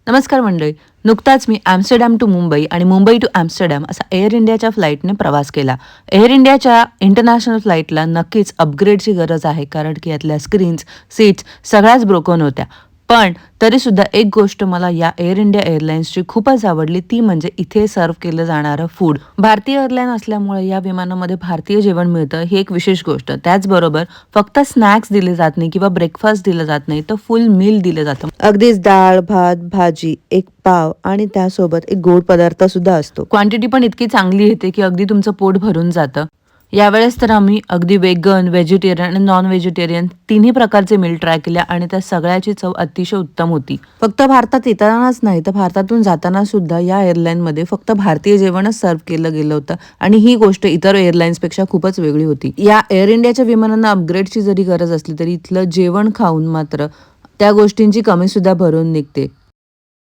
नमस्कार मंडळी. नुकताच मी ॲम्स्टरडॅम टू मुंबई आणि मुंबई टू ॲम्स्टरडॅम असा एअर इंडियाच्या फ्लाईटने प्रवास केला. एअर इंडियाच्या इंटरनॅशनल फ्लाईटला नक्कीच अपग्रेडची गरज आहे, कारण की यातल्या स्क्रीन्स, सीट्स सगळ्याच ब्रोकन होत्या. पण तरीसुद्धा एक गोष्ट मला या एअर इंडिया एअरलाइन्सची खूपच आवडली, ती म्हणजे इथे सर्व्ह केलं जाणारं फूड. भारतीय एअरलाईन असल्यामुळे या विमानामध्ये भारतीय जेवण मिळतं, ही एक विशेष गोष्ट. त्याचबरोबर फक्त स्नॅक्स दिले जात नाही किंवा ब्रेकफास्ट दिलं जात नाही, तर फुल मील दिलं जातं. अगदीच डाळ, भात, भाजी, एक पाव आणि त्यासोबत एक गोड पदार्थ सुद्धा असतो. क्वांटिटी पण इतकी चांगली येते की अगदी तुमचं पोट भरून जातं. यावेळेस तर आम्ही अगदी वेगन, व्हेजिटेरियन आणि नॉन व्हेजिटेरियन तिन्ही प्रकारचे मील ट्राय केल्या आणि त्या सगळ्याची चव अतिशय उत्तम होती. फक्त भारतात येतानाच नाही, तर भारतातून जाताना सुद्धा या एअरलाईनमध्ये फक्त भारतीय जेवणच सर्व्ह केलं गेलं होतं आणि ही गोष्ट इतर एअरलाईन्सपेक्षा खूपच वेगळी होती. या एअर इंडियाच्या विमानांना अपग्रेडची जरी गरज असली, तरी इथलं जेवण खाऊन मात्र त्या गोष्टींची कमी सुद्धा भरून निघते.